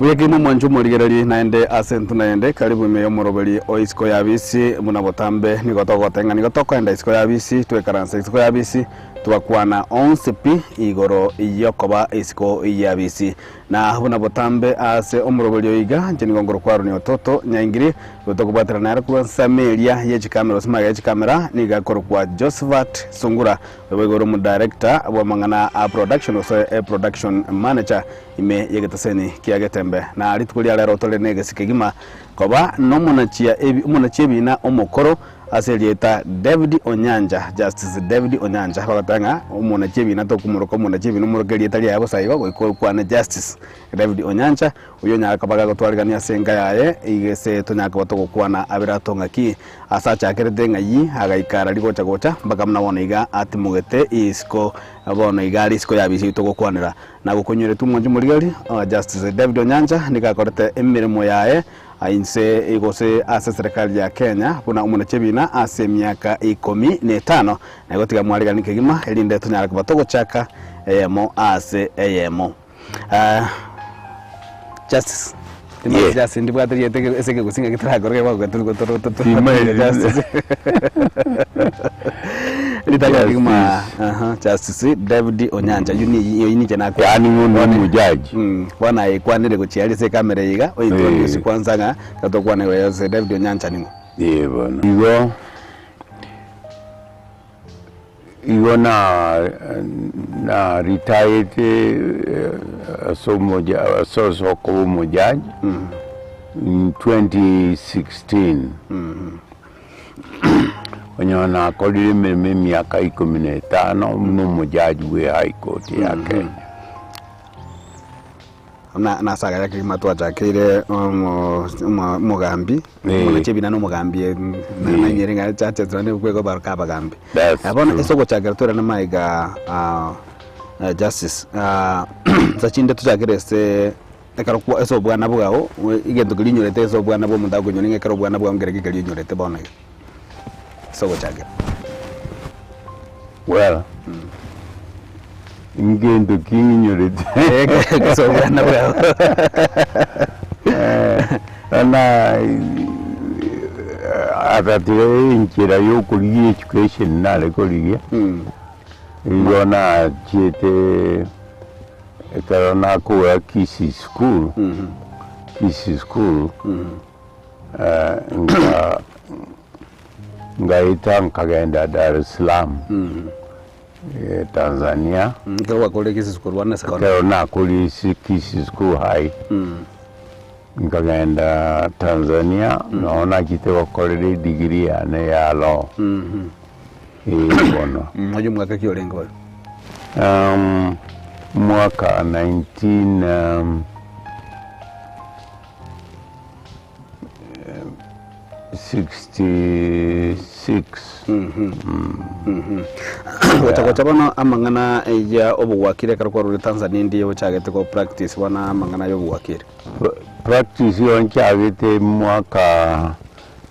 Wekimo mwanju murigereri naende asentu naende karibu meyo moroberi o isiko ya bisi muna botambe nigotogotenga nigotokwenda isiko ya bisi twekaransa isiko ya bisi twakwana onsepi igoro yokoba isiko ya bisi na buna botambe ase omoroberi oiga nje nigongoro kwaro ni ototo nyaingiri gotokubatira na kwa Samelia yechi camera sima yechi camera niga korokwa Josephat Sungura wegoro mu director wa mangana a production so a production manager ime yegetaseni kiagetembe na aritukuri rero tole negese gima koba no munachia bina omokoro aselieta David Onyanja Justice David Onyanja bagatanga munachia bina to kumuroko munachia bina murogeri tali yabo sayiba kwa na Justice David Onyanja uyo nyaka kabaga gotwarigania senga yaye igese tonyaka batoko kwana abiratonga ki asacha kerete ngayi agaikara ligocha gocha mpaka mnabona iga ati mugete isiko abona igari isiko yabisi to gokwanira na gukonyere tumonje murigari Justice David Onyanja nikakorete emirimo yaye ainse igose ase serikali ya Kenya kuna umunachebina ase miaka 15 na gotiga mwarigani kegima elinde tunyara kubatogo chaka eyemo ase eyemo Justice Justice ndibwatiri yeteke eseke gusinga gitragorge bagwe tugotoroto Justice litaka kigima Justice David Onyanja yuni jana kwa yani ngono mujaji bwana ikwanire guchiali se kamera yiga ointroduce kwanza nga katokwana wewe David Onyanja ningo bwana igo na retired so como mujaji in 2016 Wanyana kolile mimi miaka 15 mno mujaji we high court ya Kenya. Na saga yake matwa chakire mugambi munachebina no mugambi na nyiringa chache tsone kwego baraka bagambi abona esoko chakira tora na maiga Justice sachinde tuchakire se ekaro kwa eso bwana bwao igendo gilinyorete eso bwana bwo mundago nyoninga ekaro bwana bwo ngerege gilinyorete bona soko chakira well ingendo kinyorete eso bwana bwao ana atatire inchira yo kuri education na le kuri yona chete ekarona kwa Kisi School ngaita nkagenda Dar es Salaam Tanzania kwa kule Kisi School wana na kuli Kisi School high nkagenda Tanzania naona kitewa kole degree ya law bono mmoja mwaka kiolengo mwaka 1966 Wacha bana amangana ya obuwakire karwa ruri Tanzania ndiye chagete ko practice wana amangana yo obuwakire practice yo chagete mwaka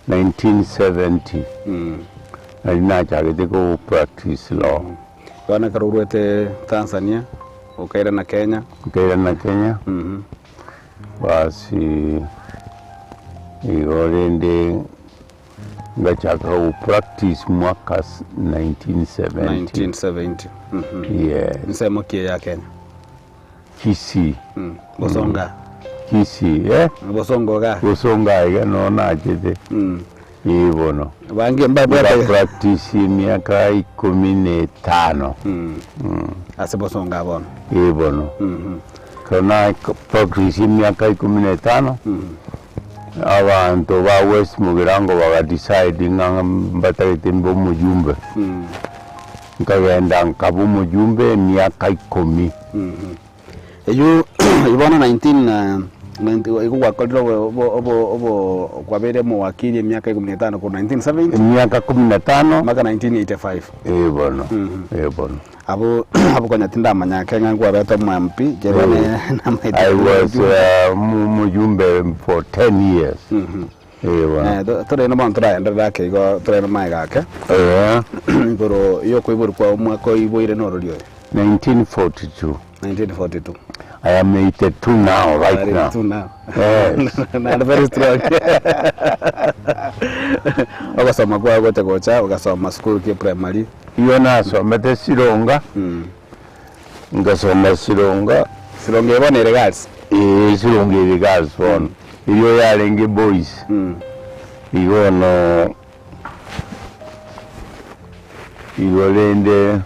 1970 na chagete ko practice law wana karurete Tanzania ukaira na Kenya basi igorende ngachaka practice mwaka 1970 yes nisema kia ya Kenya Kisi Bosonga Kisi Bosonga ya naona jete Ibono wangi mbaba practice miaka 15 ase Bosonga bono Ibono kana practice miaka 15 abantu ba West Mugirango baga decide nganga mbatarete mbo mujumbe nkagenda nkabu mujumbe miaka 10 eyo ibona 19 iko wakolero obo kwabere mu wakili miaka 15 kwa 1970 miaka 15 mpaka 1985 bono bono abo kanya tinda manya Kenya ngwa beto mwampi jerene na maita I was mujumbe for 10 years tore no bantura enda ke go tore no mai gake ngoro yo ko iburu kwa mwako iboire no rio 1942 I am 82 now, right now. 82 now. Yes. Not very strong. Ukasoma kwa gocha ukasoma school ki primary. Iyo nasomete Sironga. Ngasoma Sironga. Sironga ibonere girls. Sironga iri girls one. Iyo yarenge boys. Iyo no iyo lende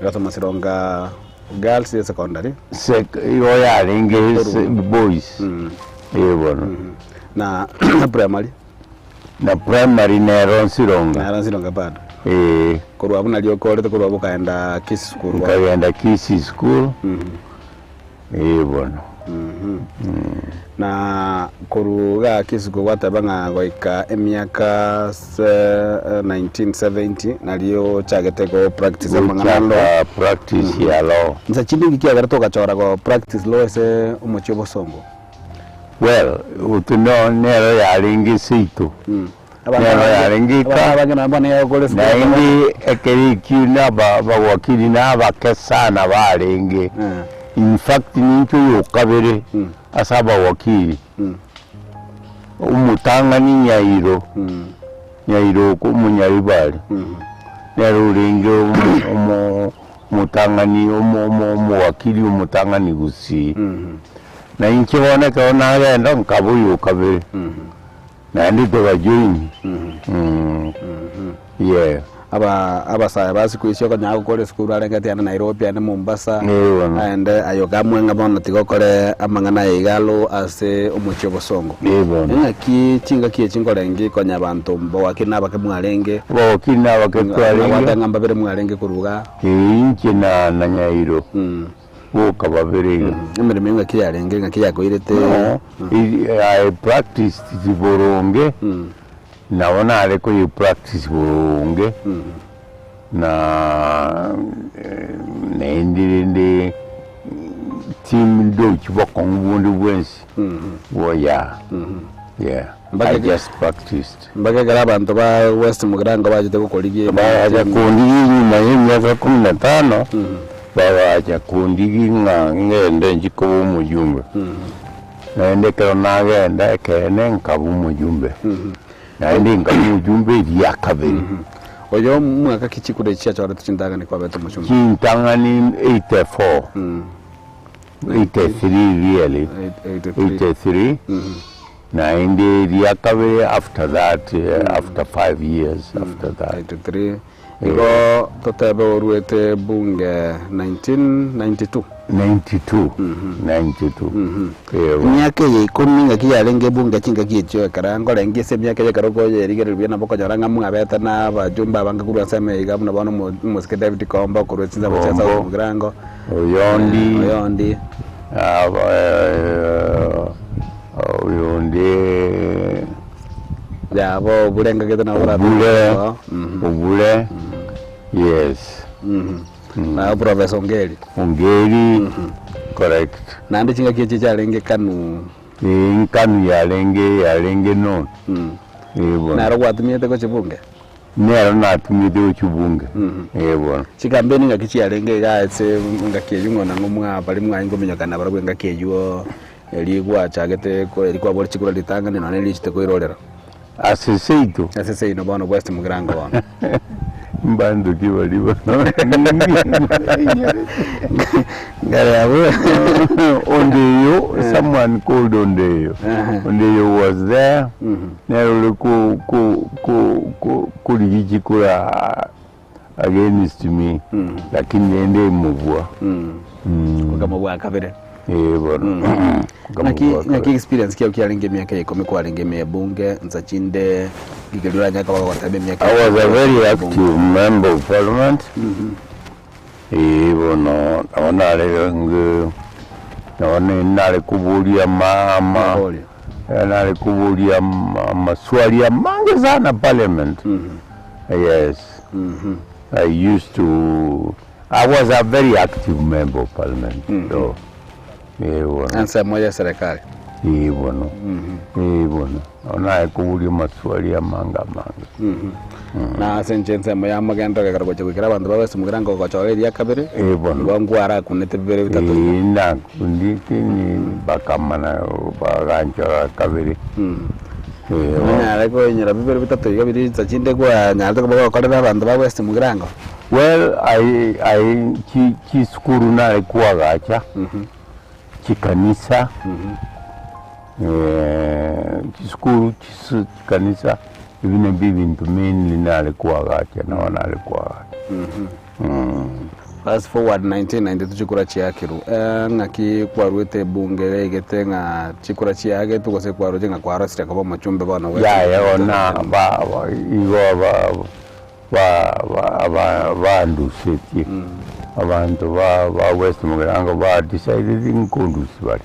ukasoma Sironga girls secondary. Iyo yarenge boys. Iyo bono. Na primary. Na primary nero Sironga. Nero Sironga bado. Kurwa abuna liyo korete kurwa bukaenda Kisi school. Bukaenda Kisi school. Bono. Na kuruga Kisi school watabanga goika emyaka 1970 naliyo chagete go practice amangana law. Practice ya law. Nza chindi kia gara toka chora go practice law ese umuchobo songo. Well, utuno nero yaringi situ. Nero yaringi ka. Na ingi ekeri kiuna ba wakili na ba kesana baringi. In fact nincho yokabere asaba wakili. Umutangani nyairo. Nyairo ko munyaribali. Nero ringi umutangani wakili umutangani gusi. Na inchi wana kaona genda nkabuyo kabere. Na ndito bajoini. Yeah. Abasaya basi kuisho ko nyago kore school arengati ana Nairobi ana Mombasa. And ayoga mwenga bono tigokore amangana igalo ase umuchobo songo. Ngaki chinga kie chingorengi konya bantu mbo wakina bakemwarenge. Wakina bakemwarenge. Watanga mbabere mwarenge kuruga. Inchi na nyairo. Woka babere. Emirimo ngaki yarenge ngaki yakoirete. I practiced boronge. Naona areko you practice boronge. Na nendinde team do chibokongundi bwensi. Woya. Yeah. I just practiced. Mbage garaba abantu ba West Mugirango bajite gukoligie. Baje kundigi na myaka 15. Bawaja kundigi ngende njiko umujumbe. Naende kana ngenda kene nkabu umujumbe. Naende nkabu umujumbe yakabiri. Oyo mwaka kichikure chia chora tuchindaga ni kwa beto mushumbe. Chintangani 84. 83 really. 83. Naende yakabiri after that after 5 years after that. 83. Iko totebe oruete bunge 1992. 92. Myaka ye kominga kiyalenge bunge chinga kicho karango lenge se myaka ye karoko ye rigere na boko joranga mwabeta na bajumba banga kurwa seme igabu na bano musike David Komba kurwa tsinza bacheza umugirango. Oyondi. Oyondi. Ya bo bulenga keto na ora. Ubule. Yes. Na Professor Ongeri. Correct. Na ndi chinga kichi chalenge kanu. Kanu yalenge non. Na ro watumiyete ko chibunge. Nero natumiyete ko chibunge. Yebo. Chikambeni ngakichi yalenge gaetse ngakiye na ngomwa bali mwango minyakana barabwe ngakiyeyo eligwa chagete ko elikwa boli chikura litanga ni nane lichite ko irolera. Aseseito no bono West Mugirango bono. Mbando kibaliwa. Ondeyo, someone called Ondeyo. Ondeyo was there. Nero kuligichikura against me. Lakini nende muvua. Kukamuvua kabere. Naki experience kia ukialenge miaka yikomi kwa alenge me bunge nzachinde gigelura nyaka watabe miaka. I was a very active member of parliament. Bono nale kubulia mama. Nale kubulia maswali ya mange sana parliament. Yes. I was a very active member of parliament. So, Ansa moja serikali. Bono. Bono. Ona kubulia maswali ya manga. Na sentense mo yamagenda kagara goche kwikira abantu babese mugirango gochoreria kabere. Bono. Ngwara kunete bibere bitatu. Na kunditi ni bakamana bagancho kabere. Ariko nyira bibere bitatu igabiri zachinde kwa nyarto kubaga korera abantu babese mugirango. Well, I chiskuru na kwa gacha. Chikanisa. Chiskuru chikanisa ibine bibintu mainly na alikuwa gacha na wana alikuwa Fast forward 1992 chikura chiakiru ngaki kwarwete bunge igete nga chikura chiage tukose kwaroje nga kwaro sita kaba machumbe bana wewe ya ona ba nduseti abantu ba west mugirango ba decided inkundusi bari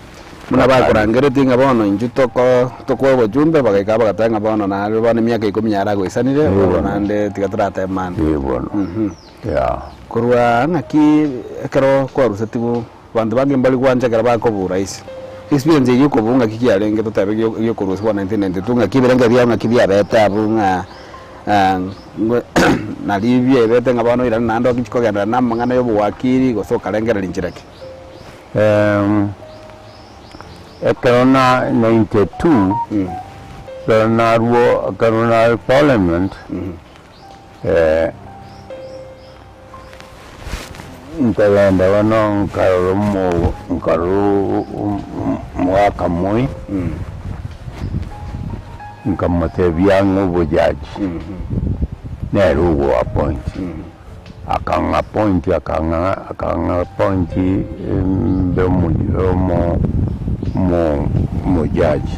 muna bakurangere tinga bono injutoko tokwo bojumbe bagaika bagatanga bono na bana myaka 10 yarago isanire bono nande tigatrata man bono ya kurwa ngaki ekero kwa rusetibu bantu bagembali kwanje kara bako buraisi experience yuko bunga kikiarenge tutabe yo kuruswa 1992 ngaki berenge bya ngaki bya beta bunga na livye beta ngabano ira nando kichiko ganda namangana yo buwakiri gosoka rengera linjirake Corona 92, Corona Parliament, Ntalanda wano nkaru mwaka mui, nkamate vyangu bujaji, neru wa appoint, akanga appoint mo judge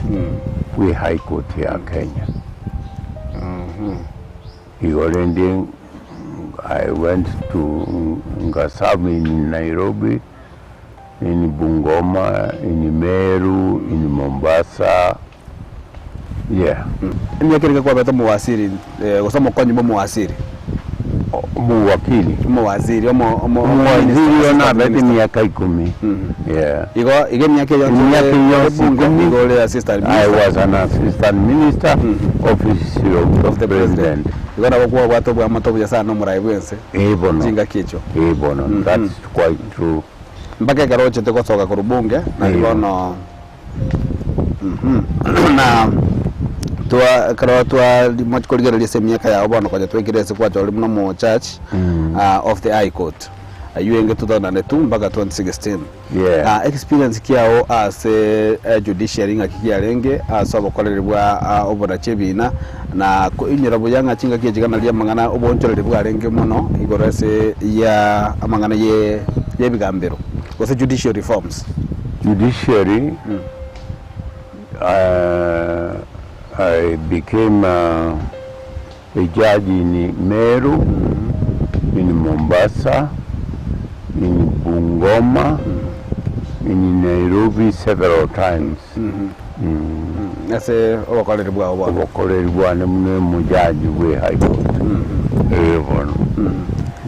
we high court ya Kenya. I went to Ngasabi in Nairobi, in Bungoma, in Meru, in Mombasa. Yeah. Nyakirika kwa beto muwasiri gusoma konyi bo muwasiri. Muwakili. Muwaziri ona beti miaka 10. Yeah. Ige miaka yonse le assistant minister. I was an assistant minister, office of the president. Igona bokwa bato bwa matobu ya sana murai bwense. Bono. Jinga kicho. Bono. That's quite true. Mpaka garoche teko soka ku rubunge na libono. Na twa machikoligera lise miaka ya obono kwa twekirese kwa joli muno mu church of the High Court yuenge 2002 mpaka 2016. Yeah. Experience kiao as judiciary ngakikiarenge asobokolerwa obora chebina na ko inyira buyanga chinga kijigana lya mangana obonchorere bwarenge muno igorese ya amangana ye bigambero was judicial reforms. Judiciary I became a judge in Meru, in Mombasa, in Bungoma, in Nairobi several times. Ase obakolerwa ne mujaji we high court. Bono.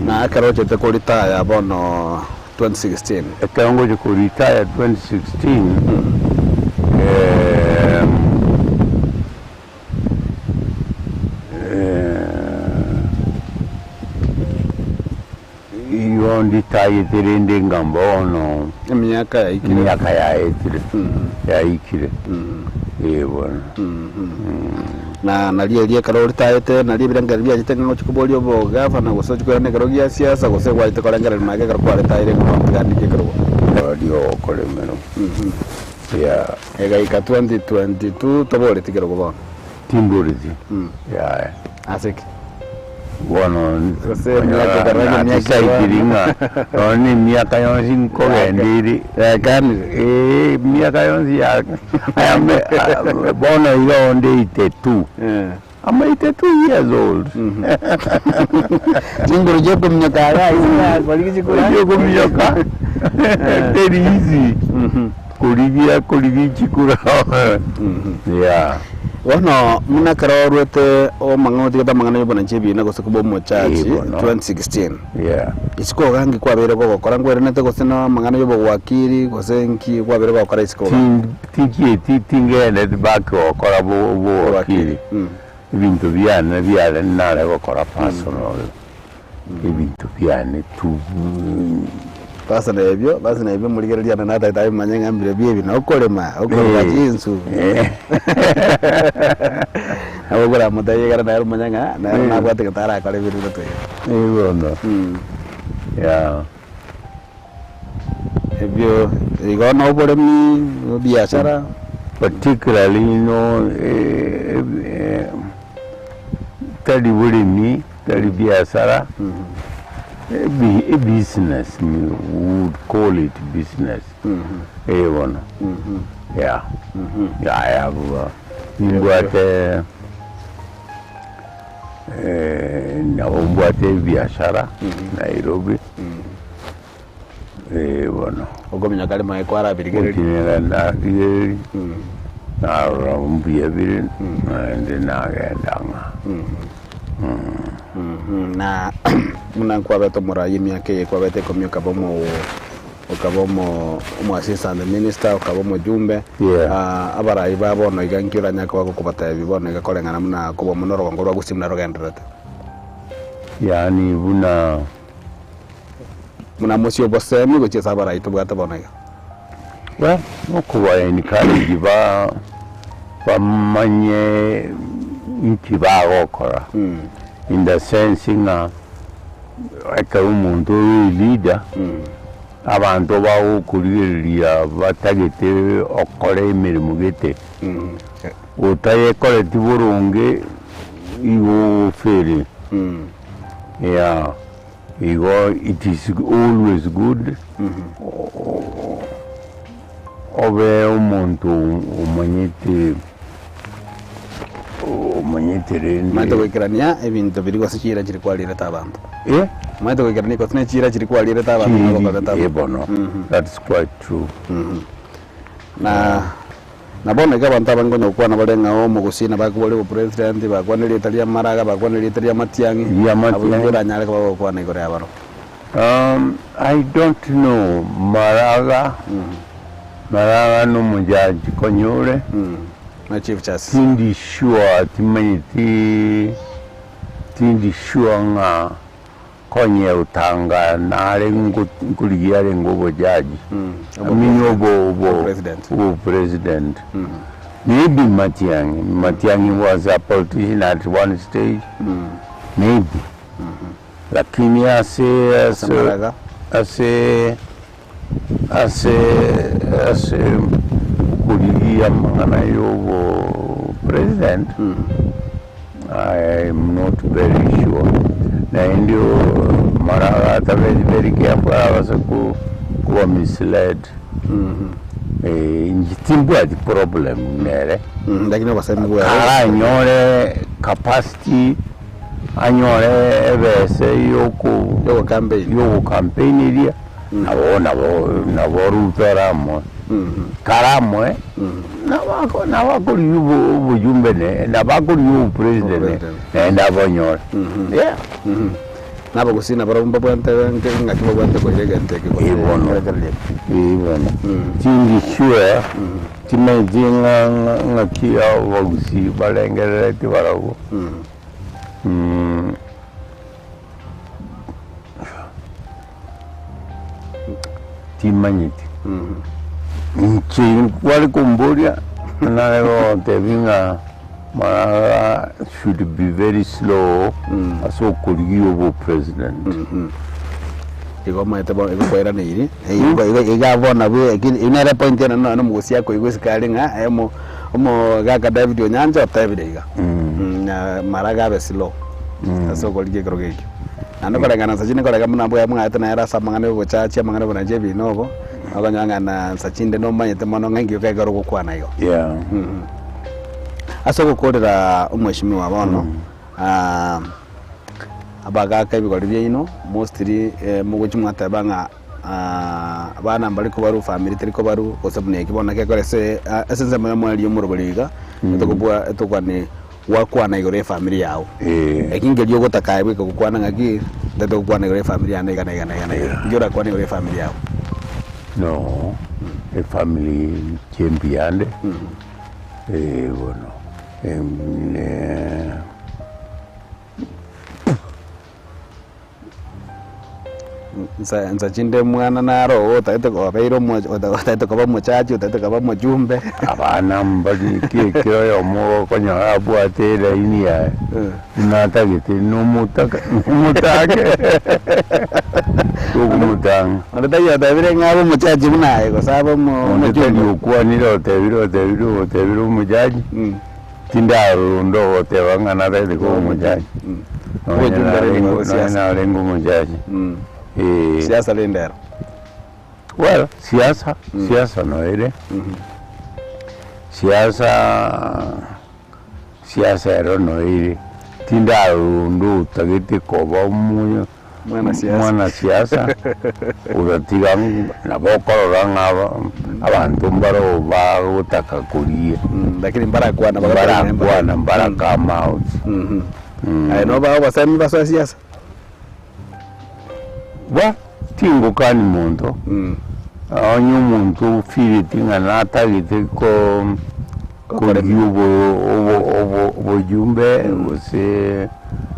Na akaroche te retire bono 2016. Akango ko retire 2016. Yondi tayi terende ngambono miaka ya ikire bona na nalie karori taite nalie biranga bya gitenga ngo chikubolio boga fana goso chikora ne karogia siasa gose kwa ite korangera mage kar kwa taire ngo ngandi kikero radio kolemero ya ega ika 2022 tobole tikero go timburizi ya asiki bueno miaka karanga miaka ikiringa oni miaka yonsi nkogendiri gani miaka yonsi ya ayame bono iyo onde 82 I'm 82 years old. Jingoro jopo mnyaka isi waliki kula jopo mnyaka very easy kulivia chikura yeah Wono muna karorwete o mang'oti kata mang'ana yobona chebi na gosekubo mo chachi 2016. Yeah. Isiko gangi kwa bere ko gokora ngwerenete gosena mang'ana yobo wakiri gosenki kwa bere gokora isiko. Tingene bako gokora bo wakiri. Ibintu byane nare gokora personal. Ibintu byane tu basi na ebyo muligereria na nata tayi manyenga mbire byebi na okolema jinsu abo gora mutaye gara na manyenga na bwate katara kale biru to no. Yeah. Ebyo igo na obolemi biashara particularly tadi bulimi tadi biashara. A business, we would call it business. Yeah. Yeah, I have biashara Nairobi. Ogomenya kale mai kwara birigeri. Na mbiyabiri na gendanga. Na muna kwa beto morayi miake kwa bete komyo kabomo umu assistant minister ukabomo jumbe. Abarayi babono igankira nyaka wako kubata bibono igakolengana muna kubo munoro ngorwa gusimna rogenderete. Yani muna musio bosemi goche sabarayi tubwata bonaga. Well, nokuba enikali bamanye ikibagokora. In the sense eka umuntu leader abantu bawukuliria batagete okore emirimo gete utaye kore tiburunge iwo fere. Yeah, it is always good obe umuntu umanyete maito kwikirania ebintu biri gwasukira kiri kwalire tabantu maito kwikirania ko tine chira kiri kwalire tabantu nabo bagata bono. That's quite true. Na bona ka bantu abangonya kwana balenga o mugusina bakubole president bakwanira italia maraga bakwanira italia matiangi abura nyale ko kwana igore abaro. I don't know maraga no mujaji konyore. Na chief justice tindi sure nga konye utanga nare nguligiare ngobo jaji amini obo president. Maybe Matiangi was a politician at one stage. Maybe lakini ase kuligia mangana yobo president. I am not very sure. Na ndio mara ata very careful awasa kuwa misled. Njitimbu ati problem nere. Lakini wasemi kwa anyore capacity anyore ebese yoko campaign ilia na rutaramo karamo na wako yubo jumbe ne na wako yubo president na bonyora. Yeah. Nabo kusina para umba bwante ngati bwante ko iregante ko ibono tingi sure timejinga ngaki awo gusi balengere ti barago. Timanyiti wali kumburia na leo tevinga mara should be very slow aso kuliyo president. Iko maite bo iko kwera ni iri iga bona bwe inere point na no mugusia ko igwesikali nga emo gaga David Onyanja otabirega na maraga be slow aso kuliye krogeki ando kolengana sajine kolega munambo ya mwata na era samangane go chachi mangane bona jebi nogo aganyanga na sachinde no manyete mono ngangi okega rugo kwana yo. Yeah. Aso gukorera umweshimiwa bono abaga kaibigori byino mostly mugochi mwata banga bana mbali ko baru family teri ko baru osabune kibona ke korese esense moyo mwali yomuroboliga tukwa ni wakwana igore family yao ekingerio gutakaye bwika gukwana ngaki ndete gukwana igore family yana igana njora kwana igore family yao no e family chembiande bueno nza chinde mwana naro utaite ko beiro utaite ko muchachi utaite ko mujumbe abana mbali kio yo mo konya abwate la inia nata gite numutake kumutanga ndata ya davire ngabo muchachi munaye ko sabo mujumbe kwa nilo teviro muchachi tindaro ndo tewanga na rede ko muchachi na lengo muchachi siasa lendera well siasa no ere siasa ero no ere tinda ndo tagete ko ba mwana siasa uratiga na bokororanga abantu mbaro ba utaka kurie lakini mbarakwana mbaraka out ai no ba wasemi ba siasa wa tingo kani muntu onyu muntu fili tinga nata gite ko yubo jumbe ose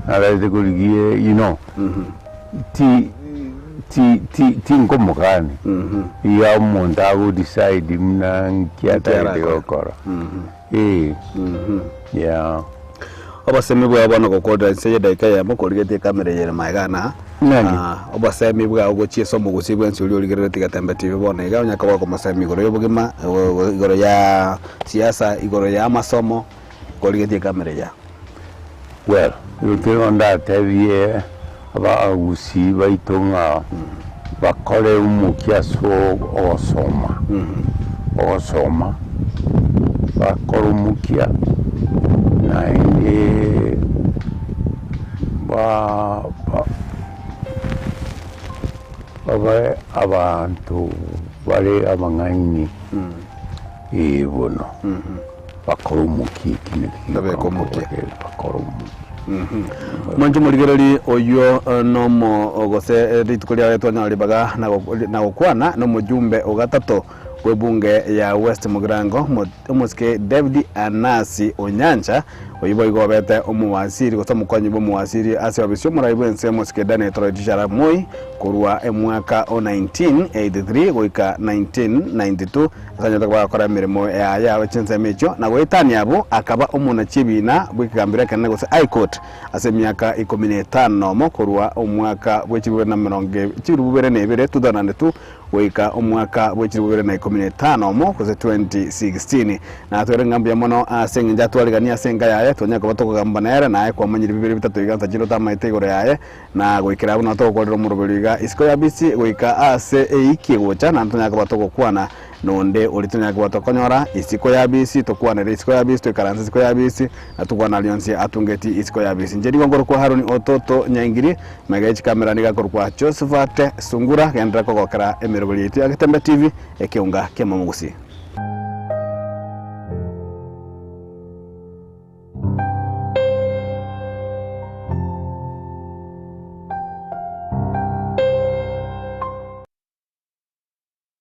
ala de kuligie tingo mukani ya muntu go decide mna kiata de okora yeah obasemi bwa bana gokoda seye daika ya mukorigete kamera yere maigana obasemi bwa ugochie somo gusibwa nsuri origere tigatembe TV bona iganya kwa kwa masemi igoro yobugima igoro ya siasa igoro ya masomo korigete kamera ya well you think on that heavy aba usi baitonga bakole umukia so osoma bakole umukia na inde abantu bari abangaini ibono bakoromuki Manju muligereri oyo nomo ogose ritukulia wetu nyalibaga na gukwana no mujumbe ogatato webunge ya West Mugirango Muske David Anasi Onyancha oyibo igobete omuwasiri gota mukonyi bo muwasiri ase wabisyo muraibo ense Muske Dane Trodishara Moi kurwa emwaka o 1983 goika 1992 asanyota kwa kora mirimo ya wechense mecho na goitani abo akaba omuna chibina bwikambira kana gose High Court ase myaka 15 mo kurwa omwaka bwechibwe na mironge chirubere nebere 2002 goika omwaka bwechibwe na 15 mo kose 2016 na atwere ngambya mono asenga twaligania senga yaye tonyaka batoko gambanera naye kwa manyiri bibiri bitatu iganza jiro tamaite igoro yaye na goikira buno to kolero murubiriga isiko ya bisi goika ase eiki gocha na tonyaka batoko kwana nonde olitonyaka batoko nyora isiko ya bisi tokwana isiko ya bisi tokaranza isiko ya bisi atukwana alliance atungeti isiko ya bisi njeri ngoro kwa Haruni Ototo Nyangiri magachi kamera niga kwa Josephat Sungura gendra kokokera emerobuli yetu ya Kitembe TV ekiunga kema mugusi